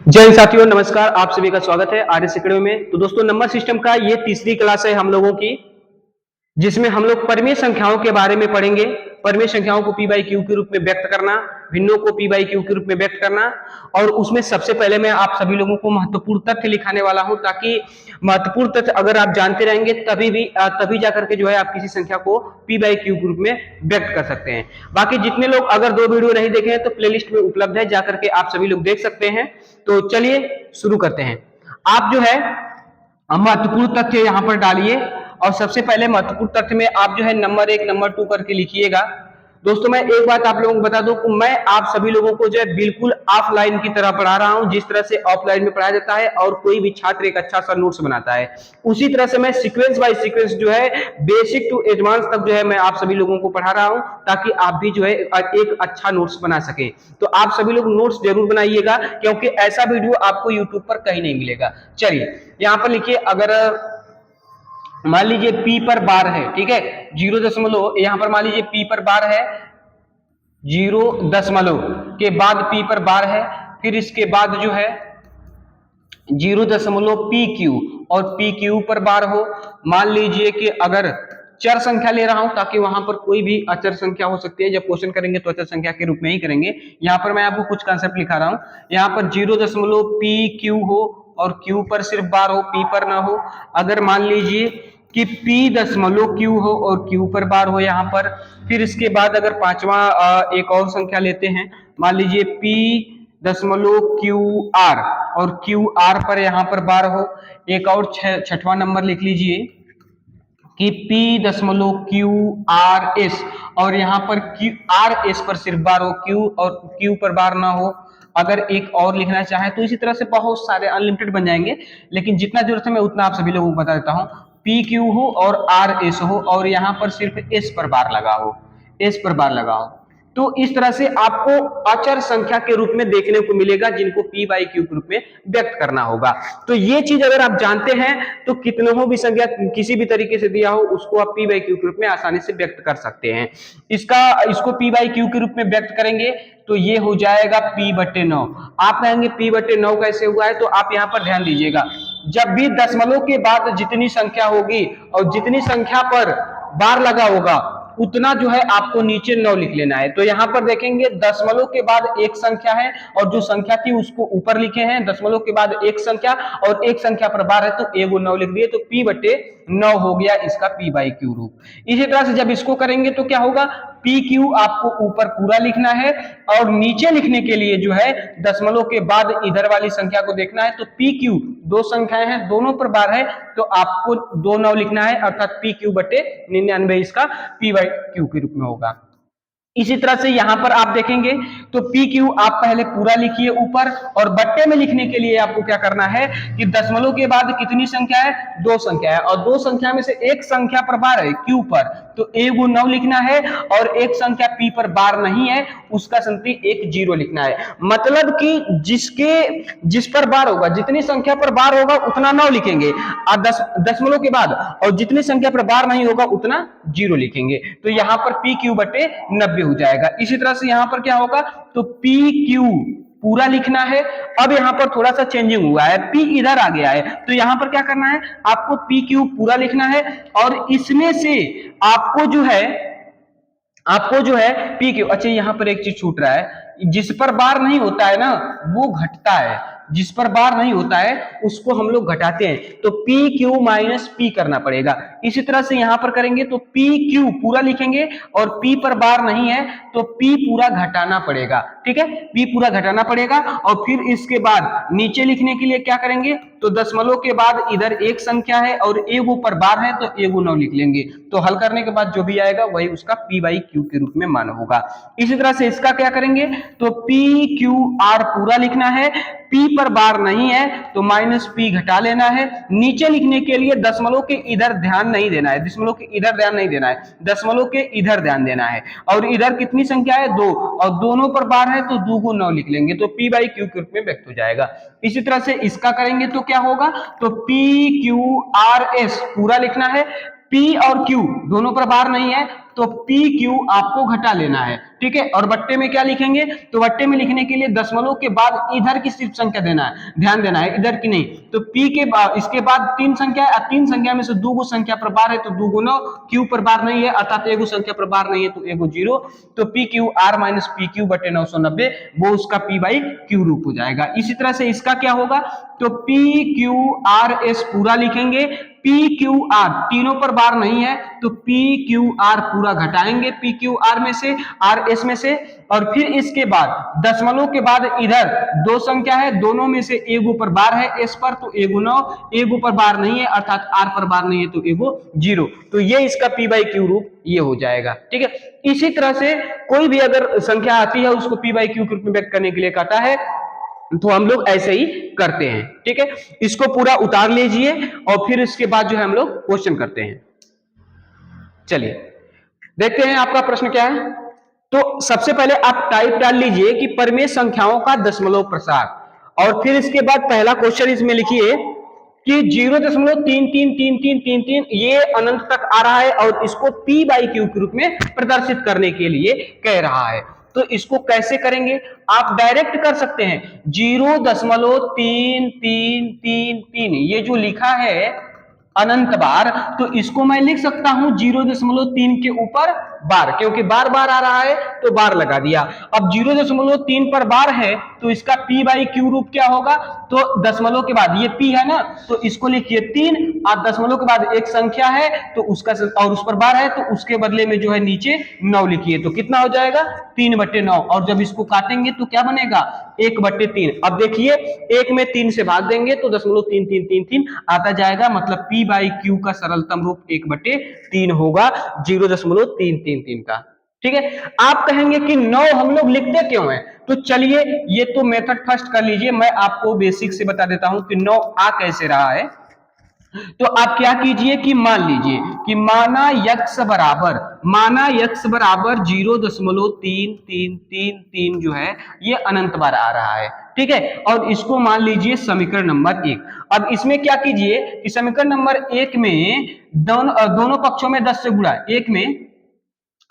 जय हिंद साथियों, नमस्कार। आप सभी का स्वागत है आर्यस एकेडमी में। तो दोस्तों, नंबर सिस्टम का ये तीसरी क्लास है हम लोगों की, जिसमें हम लोग परिमेय संख्याओं के बारे में पढ़ेंगे। परिमेय संख्याओं को पी बाई क्यू के रूप में व्यक्त करना, भिन्नों को पी बाई क्यू के रूप में व्यक्त करना। और उसमें सबसे पहले मैं आप सभी लोगों को महत्वपूर्ण तथ्य लिखाने वाला हूं, ताकि महत्वपूर्ण तथ्य अगर आप जानते रहेंगे तभी जाकर के जो है आप किसी संख्या को पी बाई क्यू के रूप में व्यक्त कर सकते हैं। बाकी जितने लोग अगर दो वीडियो नहीं देखे हैं तो प्लेलिस्ट में उपलब्ध है, जाकर के आप सभी लोग देख सकते हैं। तो चलिए शुरू करते हैं। आप जो है महत्वपूर्ण तथ्य यहां पर डालिए, और सबसे पहले महत्वपूर्ण तथ्य में आप जो है नंबर 1 नंबर 2 करके लिखिएगा। दोस्तों, मैं एक बात आप लोगों को बता दूं कि मैं आप सभी लोगों को जो है बिल्कुल ऑफलाइन की तरह पढ़ा रहा हूं, जिस तरह से ऑफलाइन में पढ़ाया जाता है और कोई भी छात्र एक अच्छा सा नोट्स बनाता है, उसी तरह से मैं सीक्वेंस बाय सीक्वेंस जो है बेसिक टू एडवांस तक जो है मैं आप सभी लोगों को पढ़ा रहा हूं, ताकि आप भी जो है एक अच्छा नोट्स बना सके। तो आप सभी लोग नोट्स जरूर बनाइएगा, क्योंकि ऐसा वीडियो आपको यूट्यूब पर कहीं नहीं मिलेगा। चलिए यहां पर लिखिए, अगर मान लीजिए पी पर बार है, ठीक है, 0 यहां पर मान लीजिए पी पर बार है, 0 के बाद पी पर बार है, फिर इसके बाद जो है 0 पी क्यू और पी क्यू पर बार हो। मान लीजिए कि अगर चर संख्या ले रहा हूं, ताकि वहां पर कोई भी अचर संख्या हो सकती है, जब क्वेश्चन करेंगे तो अचर संख्या के रूप में ही करेंगे। यहां पर मैं आपको कुछ कंसेप्ट लिखा रहा हूं। यहां पर 0 पी क्यू हो और क्यू पर सिर्फ बार हो, पी पर ना हो। अगर मान लीजिए कि पी दशमलव क्यू हो और क्यू पर बार हो यहां पर, फिर इसके बाद अगर पांचवा एक और संख्या लेते हैं, मान लीजिए पी दशमलव क्यू आर और क्यू आर पर यहां पर बार हो। एक और छठवां नंबर लिख लीजिए कि P दशमलव क्यू आर एस और यहाँ पर क्यू आर एस पर सिर्फ बार हो, क्यू और क्यू पर बार ना हो। अगर एक और लिखना चाहे तो इसी तरह से बहुत सारे अनलिमिटेड बन जाएंगे, लेकिन जितना जरूरत है मैं उतना आप सभी लोगों को बता देता हूँ। पी क्यू हो और आर एस हो और यहाँ पर सिर्फ एस पर बार लगा हो, एस पर बार लगा हो। तो इस तरह से आपको अचर संख्या के रूप में देखने को मिलेगा, जिनको पी बाई क्यू के रूप में व्यक्त करना होगा। तो ये चीज अगर आप जानते हैं तो कितनों भी संख्या किसी भी तरीके से दिया हो, उसको आप पी बाई क्यू के रूप में आसानी से व्यक्त कर सकते हैं। इसको पी बाई क्यू के रूप में व्यक्त करेंगे तो ये हो जाएगा पी बटे 9। आप कहेंगे पी बटे 9 कैसे हुआ है, तो आप यहाँ पर ध्यान दीजिएगा। जब भी दशमलव के बाद जितनी संख्या होगी और जितनी संख्या पर बार लगा होगा, उतना जो है आपको नीचे 9 लिख लेना है। तो यहां पर देखेंगे दशमलव के बाद एक संख्या है और जो संख्या थी उसको ऊपर लिखे हैं, दशमलव के बाद एक संख्या और एक संख्या पर बार है तो एगो 9 लिख दिए, तो पी बटे 9 हो गया इसका पी बाई क्यू रूप। इसी तरह से जब इसको करेंगे तो क्या होगा, पी क्यू आपको ऊपर पूरा लिखना है और नीचे लिखने के लिए जो है दशमलव के बाद इधर वाली संख्या को देखना है। तो पी क्यू दो संख्याएं हैं, दोनों पर बार है, तो आपको 2 9 लिखना है, अर्थात पी क्यू बटे 99 इसका पी बाई क्यू के रूप में होगा। इसी तरह से यहां पर आप देखेंगे तो पी क्यू आप पहले पूरा लिखिए ऊपर, और बट्टे में लिखने के लिए आपको क्या करना है कि दशमलव के बाद कितनी संख्या है, 2 संख्या है, और 2 संख्या में से एक संख्या पर बार है क्यू पर, तो एगो 9 लिखना है, और एक संख्या पी पर बार नहीं है उसका संगति एक 0 लिखना है। मतलब कि जिस पर बार होगा, जितनी संख्या पर बार होगा उतना 9 लिखेंगे दशमलव के बाद, और जितनी संख्या पर बार नहीं होगा उतना 0 लिखेंगे। तो यहां पर पी क्यू बटे 90 हो जाएगा। इसी तरह से यहां पर क्या होगा, तो पी क्यू पूरा लिखना है। अब यहां पर थोड़ा सा चेंजिंग हुआ है, पी इधर आ गया है, तो यहां पर क्या करना है, आपको पी क्यू पूरा लिखना है, और इसमें से आपको जो है पी क्यू, अच्छा यहां पर एक चीज छूट रहा है, जिस पर बार नहीं होता है ना वो घटता है, जिस पर बार नहीं होता है उसको हम लोग घटाते हैं, तो पी क्यू माइनस पी करना पड़ेगा। इसी तरह से यहां पर करेंगे तो पी क्यू पूरा लिखेंगे और पी पर बार नहीं है तो पी पूरा घटाना पड़ेगा, ठीक है, पी पूरा घटाना पड़ेगा। और फिर इसके बाद नीचे लिखने के लिए क्या करेंगे, तो दशमलव के बाद इधर एक संख्या है और एगो पर बार है तो एगो 9 लिख लेंगे, तो हल करने के बाद जो भी आएगा वही उसका पी बाई क्यू के रूप में मान होगा। इसी तरह से इसका क्या करेंगे, तो पी क्यू आर पूरा लिखना है, पी पर बार नहीं है तो माइनस पी घटा लेना है। नीचे लिखने के लिए दशमलव के इधर ध्यान नहीं देना है, दशमलव के इधर ध्यान नहीं देना है, दशमलव के इधर ध्यान देना है, और इधर कितनी संख्या है, 2, और दोनों पर बार है तो 2 को 9 लिख लेंगे, तो पी बाई क्यू के रूप में व्यक्त हो जाएगा। इसी तरह से इसका करेंगे तो क्या होगा, तो पी क्यू आर एस पूरा लिखना है, पी और क्यू दोनों पर बार नहीं है तो पी क्यू आपको घटा लेना है, ठीक है। और बट्टे में क्या लिखेंगे, तो बट्टे में लिखने के लिए दशमलव के बाद इधर की सिर्फ संख्या देना है, ध्यान देना है, इधर की नहीं। तो पी के बाद इसके बाद तीन संख्या है, तीन संख्या में से दो गो संख्या पर बार है तो दो गुना क्यू पर बार नहीं है, अर्थात एगो संख्या पर बार नहीं है तो एगो जीरो। तो P Q R minus P Q बटे 990 वो उसका पी बाई क्यू रूप हो जाएगा। इसी तरह से इसका क्या होगा, तो पी क्यू आर एस पूरा लिखेंगे, पी क्यू आर तीनों पर बार नहीं है तो पी क्यू आर पूरा घटाएंगे पी क्यू आर में से, आर एस में से। और फिर इसके बाद दशमलव के बाद इधर दो संख्या है, दोनों में से एगो पर बार है एस पर तो एगो 9, एगो पर बार नहीं है अर्थात आर पर बार नहीं है तो एगो 0। तो ये इसका पी बाई क्यू रूप ये हो जाएगा, ठीक है। इसी तरह से कोई भी अगर संख्या आती है उसको पी बाई क्यू के रूप में व्यक्त करने के लिए कहता है तो हम लोग ऐसे ही करते हैं, ठीक है। इसको पूरा उतार लीजिए और फिर इसके बाद जो है हम लोग क्वेश्चन करते हैं। चलिए देखते हैं आपका प्रश्न क्या है। तो सबसे पहले आप टाइप डाल लीजिए कि परिमेय संख्याओं का दशमलव प्रसार, और फिर इसके बाद पहला क्वेश्चन इसमें लिखिए कि 0.333333 ये अनंत तक आ रहा है और इसको पी बाई क्यू के रूप में प्रदर्शित करने के लिए कह रहा है। तो इसको कैसे करेंगे, आप डायरेक्ट कर सकते हैं 0.3333 ये जो लिखा है अनंत बार, तो इसको मैं लिख सकता हूं 0.3 के ऊपर बार, क्योंकि बार बार आ रहा है तो बार लगा दिया। अब 0.3 पर बार है तो इसका p बाई क्यू रूप क्या होगा, तो दशमलव के बाद ये p है ना तो इसको लिखिए 3, और दशमलव के बाद एक संख्या है तो उसका और उस पर बार है तो उसके बदले में जो है नीचे 9 लिखिए, तो कितना हो जाएगा 3/9। और जब इसको काटेंगे तो क्या बनेगा 1/3। अब देखिए 1 में 3 से भाग देंगे तो 0.3333 आता जाएगा, मतलब p बाई क्यू का सरलतम रूप 1/3 होगा 0.333 का, ठीक है। आप कहेंगे कि 9 हम लोग लिखते क्यों हैं, तो चलिए ये तो मेथड फर्स्ट कर लीजिए, मैं आपको बेसिक से बता देता हूं कि 9 आ कैसे रहा है। तो आप क्या कीजिए कि मान लीजिए कि माना यक्स बराबर 0.3333 जो है ये अनंत बार आ रहा है, ठीक है। और इसको मान लीजिए समीकरण नंबर 1। अब इसमें क्या कीजिए कि समीकरण नंबर 1 में दोनों पक्षों में 10 से गुणा, 1 में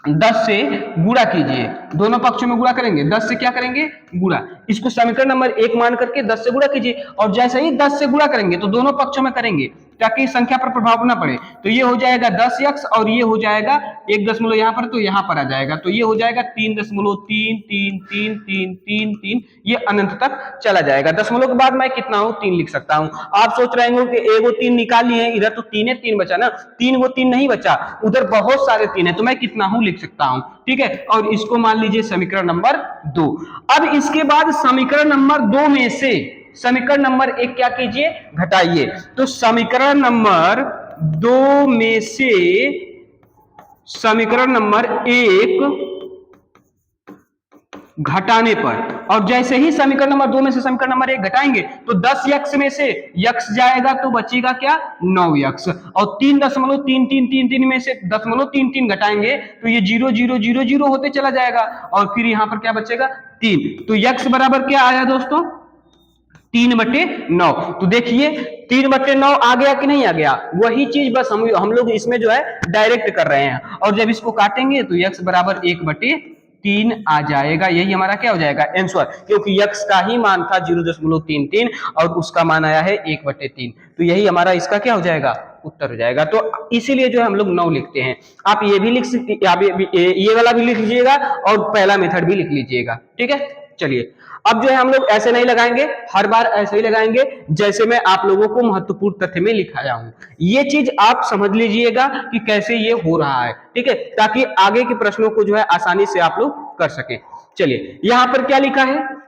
10 से गुणा कीजिए, दोनों पक्षों में गुणा करेंगे 10 से क्या करेंगे गुणा, इसको समीकरण नंबर 1 मान करके 10 से गुणा कीजिए। और जैसे ही 10 से गुणा करेंगे तो दोनों पक्षों में करेंगे ताकि संख्या पर प्रभाव ना पड़े, तो ये हो जाएगा 10x और ये हो जाएगा 1 दशमलव यहाँ पर तो यहाँ पर आ जाएगा, तो ये हो जाएगा 3.333333, ये अनंत तक चला जाएगा। दशमलव के बाद मैं कितना हूं 3 लिख सकता हूं। आप सोच रहे होंगे कि एगो 3 निकाल लिए हैं, इधर तो 3 बचा ना, 3 गो 3 नहीं बचा, उधर बहुत सारे 3 है तो मैं कितना हूं लिख सकता हूं, ठीक है। और इसको मान लीजिए समीकरण नंबर 2। अब इसके बाद समीकरण नंबर 2 में से समीकरण नंबर 1 क्या कीजिए घटाइए, तो समीकरण नंबर 2 में से समीकरण नंबर 1 घटाने पर, और जैसे ही समीकरण नंबर 2 में से समीकरण नंबर 1 घटाएंगे तो 10x में से x जाएगा तो बचेगा क्या 9x, और 3.3333 में से 0.33 घटाएंगे तो ये 0 0 0 0 होते चला जाएगा, और फिर यहां पर क्या बचेगा 3। तो x बराबर क्या आया दोस्तों 3/9। तो देखिए 3/9 आ गया कि नहीं आ गया, वही चीज बस हम लोग इसमें जो है डायरेक्ट कर रहे हैं। और जब इसको काटेंगे तो x बराबर 1/3 आ जाएगा, यही हमारा क्या हो जाएगा आंसर, क्योंकि x का ही मान था 0.33 और उसका मान आया है 1/3, तो यही हमारा इसका क्या हो जाएगा उत्तर हो जाएगा। तो इसीलिए जो है हम लोग 9 लिखते हैं। आप ये भी लिख सकते, आप ये वाला भी लिख लीजिएगा और पहला मेथड भी लिख लीजिएगा, ठीक है। चलिए अब जो है हम लोग ऐसे नहीं लगाएंगे, हर बार ऐसे ही लगाएंगे जैसे मैं आप लोगों को महत्वपूर्ण तथ्य में लिखाया हूं। ये चीज आप समझ लीजिएगा कि कैसे ये हो रहा है, ठीक है, ताकि आगे के प्रश्नों को जो है आसानी से आप लोग कर सके। चलिए यहां पर क्या लिखा है,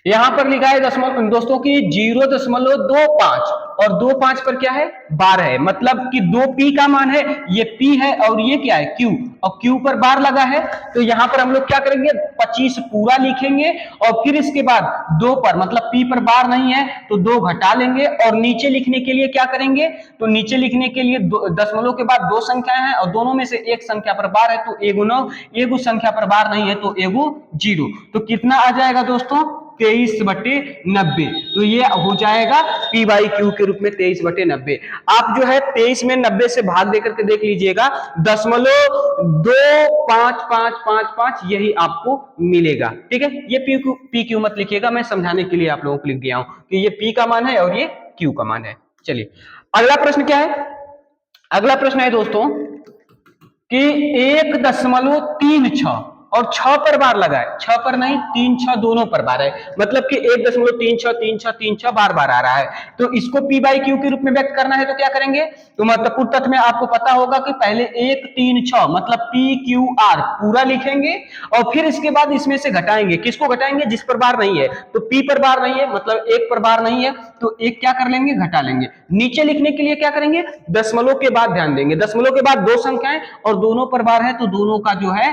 यहां पर लिखा है दोस्तों की 0.25 और 25 पर क्या है 12 है, मतलब कि 2p का मान है, ये p है और ये क्या है q, और q पर बार लगा है। तो यहां पर हम लोग क्या करेंगे 25 पूरा लिखेंगे और फिर इसके बाद 2 पर, मतलब p पर बार नहीं है तो 2 घटा लेंगे, और नीचे लिखने के लिए क्या करेंगे, तो नीचे लिखने के लिए दशमलव के बाद 2 संख्याएं हैं और दोनों में से एक संख्या पर बार है तो एगो 9, एगो संख्या पर बार नहीं है तो एगो 0। तो कितना आ जाएगा दोस्तों 23/90। तो ये हो जाएगा P बाई क्यू के रूप में 23/90। आप जो है 23 में 90 से भाग देकर के देख लीजिएगा, 0.2555 यही आपको मिलेगा। ठीक है, ये पी क्यू मत लिखिएगा, मैं समझाने के लिए आप लोगों को लिख दिया हूं कि ये P का मान है और ये Q का मान है। चलिए अगला प्रश्न क्या है? अगला प्रश्न है दोस्तों कि 1.36 और 6 पर बार लगाए, 6 पर नहीं 3 6 दोनों पर बार है, मतलब कि 1.36 बार बार आ रहा है। तो इसको P बाई क्यू के रूप में व्यक्त करना है तो क्या करेंगे? तो महत्वपूर्ण तथ्य में आपको पता होगा कि पहले 1 3 6 मतलब PQR पूरा लिखेंगे और फिर इसके बाद इसमें से घटाएंगे। किसको घटाएंगे? जिस पर बार नहीं है। तो P पर बार नहीं है मतलब 1 पर बार नहीं है, तो एक क्या कर लेंगे? घटा लेंगे। नीचे लिखने के लिए क्या करेंगे? दशमलव के बाद ध्यान देंगे, दशमलव के बाद दो संख्याएं और दोनों पर बार है तो दोनों का जो है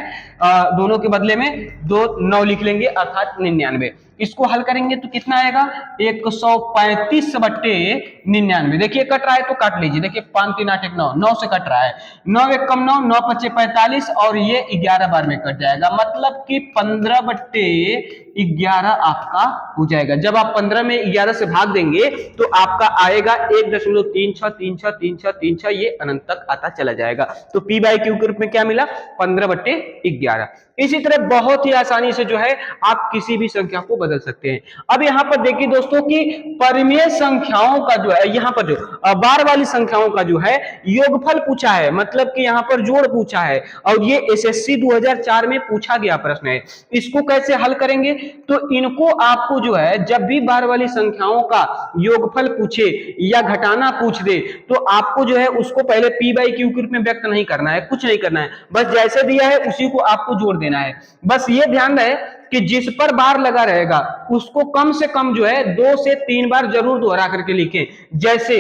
दोनों के बदले में 2 9 लिख लेंगे अर्थात 99। इसको हल करेंगे तो कितना आएगा? 135/99। देखिए कट रहा है तो काट लीजिए, देखिए 5 3 8 1 9 9 से कट रहा है, 9 1 कम 9 9 5 45 और ये 11 बार में कट जाएगा, मतलब कि 15/11 आपका हो जाएगा। जब आप 15 में 11 से भाग देंगे तो आपका आएगा 1.36363636 ये अनंत तक आता चला जाएगा। तो P बाई क्यू के रूप में क्या मिला? 15/11। इसी तरह बहुत ही आसानी से जो है आप किसी भी संख्या को बदल सकते हैं। अब यहाँ पर देखिए दोस्तों कि परिमेय संख्याओं का जो है, यहाँ पर जो बार वाली संख्याओं का जो है योगफल पूछा है, मतलब कि यहाँ पर जोड़ पूछा है और ये एसएससी 2004 में पूछा गया प्रश्न है। इसको कैसे हल करेंगे? तो इनको आपको जो है जब भी बार वाली संख्याओं का योगफल पूछे या घटाना पूछ दे तो आपको जो है उसको पहले P बाई क्यू के रूप में व्यक्त नहीं करना है, कुछ नहीं करना है, बस जैसे दिया है उसी को आपको जोड़ देना है। बस ये ध्यान रहे कि जिस पर बार लगा रहेगा उसको कम से कम जो है 2 से 3 बार जरूर दोहरा करके लिखें। जैसे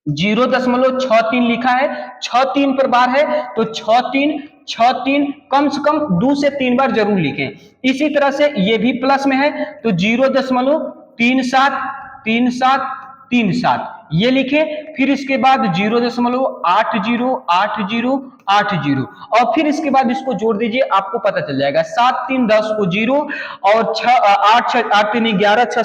0.63 लिखा है, 6 3 पर बार है तो 6 3 कम से कम 2 से 3 बार जरूर लिखें। इसी तरह से ये भी प्लस में है तो 0.373737 ये लिखे, फिर इसके बाद 0.808080 और फिर इसके बाद इसको जोड़ दीजिए, आपको पता चल जाएगा। 7 3 10 को 0 और 8 8 3 11 6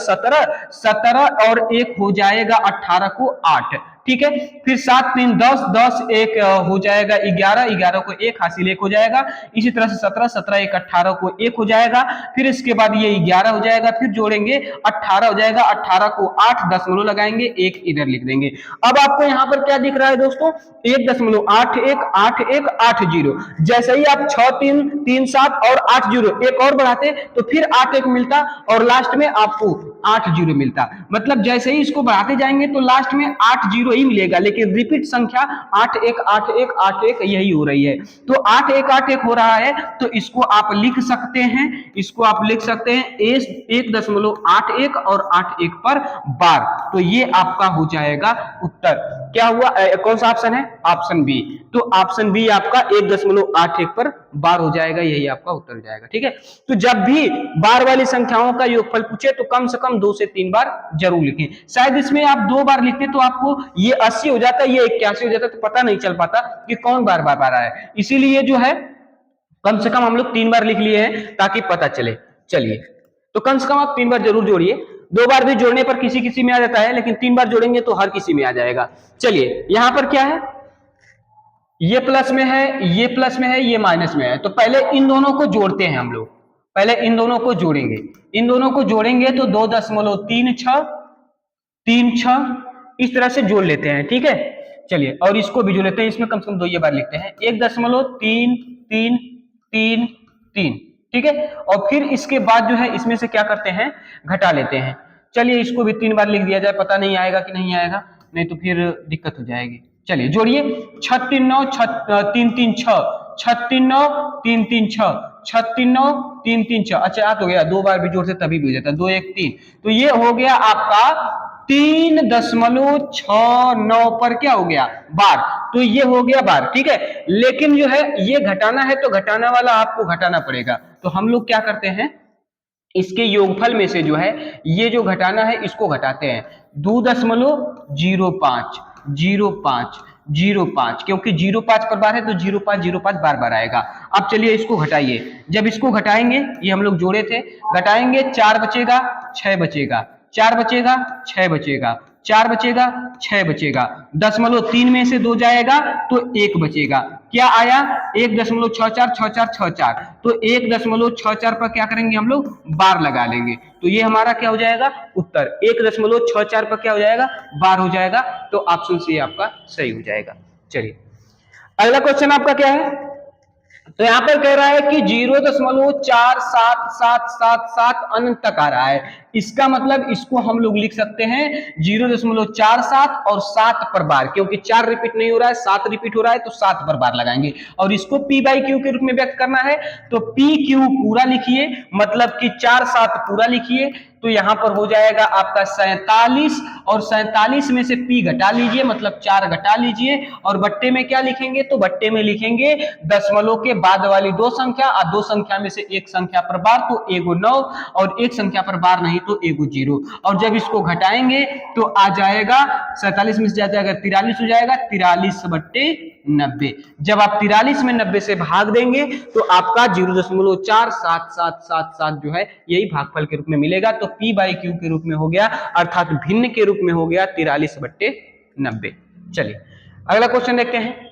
17 और 1 हो जाएगा 18 को 8। ठीक है, फिर 7 3 10 10 1 हो जाएगा 11 11 को 1 हासिल 1 हो जाएगा। इसी तरह से 17 17 1 18 को 1 हो जाएगा, फिर इसके बाद ये 11 हो जाएगा, फिर जोड़ेंगे 18 हो जाएगा, 18 को 8 दशमलव लगाएंगे, 1 इधर लिख देंगे। अब आपको यहाँ पर क्या दिख रहा है दोस्तों? 1.818180। जैसे ही आप 6 3 3 7 और 8 0 एक और बढ़ाते तो फिर 8 1 मिलता और लास्ट में आपको 8 0 मिलता, मतलब जैसे ही इसको बढ़ाते जाएंगे तो लास्ट में 8 0 ही मिलेगा, लेकिन रिपीट संख्या 8 1 8 1 8 1 यही हो रही है। तो 8 1 8 1 हो रहा है तो इसको आप लिख सकते हैं, इसको आप लिख सकते हैं 1.81 और 8 1 पर बार। तो ये आपका हो जाएगा उत्तर। क्या हुआ? कौन सा ऑप्शन है? Option B. तो ऑप्शन बी आपका 1.81 पर बार हो जाएगा, यही आपका उत्तर हो जाएगा। ठीक है, तो जब भी बार वाली संख्याओं का योगफल पूछे तो कम से कम 2 से 3 बार जरूर लिखें। शायद इसमें आप 2 बार लिखते तो आपको ये 80 हो जाता, ये 81 हो जाता, तो पता नहीं चल पाता कि कौन बार बार बार आया। इसीलिए जो है कम से कम हम लोग 3 बार लिख लिए हैं ताकि पता चले। चलिए, तो कम से कम आप 3 बार जरूर जोड़िए। 2 बार भी जोड़ने पर किसी किसी में आ जाता है, लेकिन 3 बार जोड़ेंगे तो हर किसी में आ जाएगा। चलिए, यहां पर क्या है? ये प्लस में है, ये प्लस में है, ये माइनस में है, तो पहले इन दोनों को जोड़ते हैं हम लोग। पहले इन दोनों को जोड़ेंगे, इन दोनों को जोड़ेंगे तो 2.36 इस तरह से जोड़ लेते हैं। ठीक है, चलिए, और इसको भी जोड़ लेते हैं, इसमें कम से कम 2 ये बार लिखते हैं 1.3333। ठीक है, और फिर इसके बाद जो है इसमें से क्या करते हैं? घटा लेते हैं। चलिए, इसको भी 3 बार लिख दिया जाए, पता नहीं आएगा कि नहीं आएगा, नहीं तो फिर दिक्कत हो जाएगी। चलिए जोड़िए, 36 3 3 6 36 3 3 6 36 3 3 6। अच्छा, याद हो गया, 2 बार भी जोड़ते तभी भी हो जाता है, 2 1 3। तो ये हो गया आपका 3.69 पर क्या हो गया? बार। तो ये हो गया बार। ठीक है, लेकिन जो है ये घटाना है तो घटाना वाला आपको घटाना पड़ेगा। तो हम लोग क्या करते हैं? इसके योगफल में से जो है ये जो घटाना है इसको घटाते हैं। 2.05 0.5, क्योंकि 0.5 पर बार है तो 0.05 बार बार आएगा। अब चलिए इसको घटाइए, जब इसको घटाएंगे, ये हम लोग जोड़े थे, घटाएंगे 4 बचेगा 6 बचेगा, 4 बचेगा 6 बचेगा, 4 बचेगा 6 बचेगा, 0.3 में से 2 जाएगा तो 1 बचेगा। क्या आया? 1.646464, तो 1.64 पर क्या करेंगे हम लोग? बार लगा लेंगे, तो ये हमारा क्या हो जाएगा? उत्तर 1.64 पर क्या हो जाएगा? बार हो जाएगा। तो ऑप्शन सी आपका सही हो जाएगा। चलिए अगला क्वेश्चन आपका क्या है? तो यहां पर कह रहा है कि 0.477777 अनंत तक आ रहा है। इसका मतलब इसको हम लोग लिख सकते हैं 0.47 और 7 पर बार, क्योंकि 4 रिपीट नहीं हो रहा है, 7 रिपीट हो रहा है, तो 7 पर बार लगाएंगे। और इसको P बाई क्यू के रूप में व्यक्त करना है, तो P क्यू पूरा लिखिए, मतलब कि 4 7 पूरा लिखिए, तो यहां पर हो जाएगा आपका 47, और 47 में से P घटा लीजिए, मतलब 4 घटा लीजिए, और बट्टे में क्या लिखेंगे? तो बट्टे में लिखेंगे दशमलव के बाद वाली दो संख्या, और दो संख्या में से एक संख्या पर बार, तो एगो 9, और एक संख्या पर बार नहीं तो एगो 0। और जब इसको घटाएंगे तो आ जाएगा 47 में से जाएगा 43 हो जाएगा, 43/90। जब आप 43 में 90 से भाग देंगे तो आपका 0.477777 जो है यही भागफल के रूप में मिलेगा। तो P बाई क्यू के रूप में हो गया, अर्थात भिन्न के रूप में हो गया 43/90। चलिए अगला क्वेश्चन देखते हैं।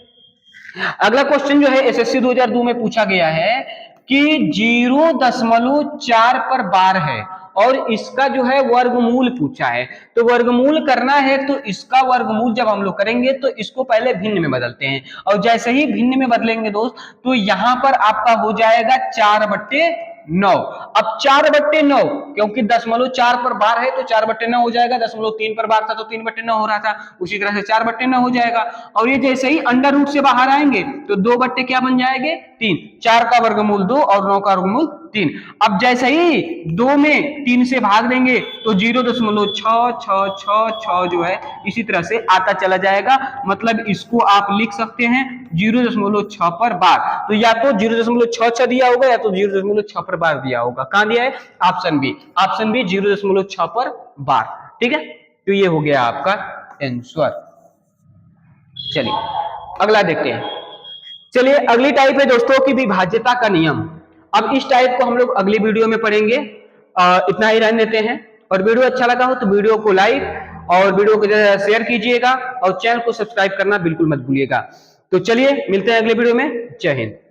अगला क्वेश्चन जो है एसएससी 2002 में पूछा गया है कि 0.4 पर बार है और इसका जो है वर्गमूल पूछा है। तो वर्गमूल करना है तो इसका वर्गमूल जब हम लोग करेंगे तो इसको पहले भिन्न में बदलते हैं, और जैसे ही भिन्न में बदलेंगे दोस्त तो यहां पर आपका हो जाएगा 4/9। अब 4/9, क्योंकि 0.4 पर बार है तो 4/9 हो जाएगा, 0.3 पर बार था तो 3/9 हो रहा था, उसी तरह से 4/9 हो जाएगा। और ये जैसे ही अंडर रूट से बाहर आएंगे तो 2 बट्टे क्या बन जाएंगे? 3। 4 का वर्गमूल 2 और 9 का वर्गमूल 3। अब जैसे ही 2 में 3 से भाग देंगे तो 0.6666 जो है इसी तरह से आता चला जाएगा, मतलब इसको आप लिख सकते हैं 0.6 पर बार। तो या तो 0.66 दिया होगा या तो 0.6 पर बार दिया होगा। कहां दिया है? ऑप्शन बी, ऑप्शन बी 0.6 पर बार। ठीक है, तो ये हो गया आपका आंसर। चलिए अगला देखते हैं। चलिए अगली टाइप है दोस्तों की विभाज्यता का नियम। अब इस टाइप को हम लोग अगली वीडियो में पढ़ेंगे। इतना ही रहने देते हैं, और वीडियो अच्छा लगा हो तो वीडियो को लाइक और वीडियो को शेयर कीजिएगा, और चैनल को सब्सक्राइब करना बिल्कुल मत भूलिएगा। तो चलिए मिलते हैं अगले वीडियो में। जय हिंद।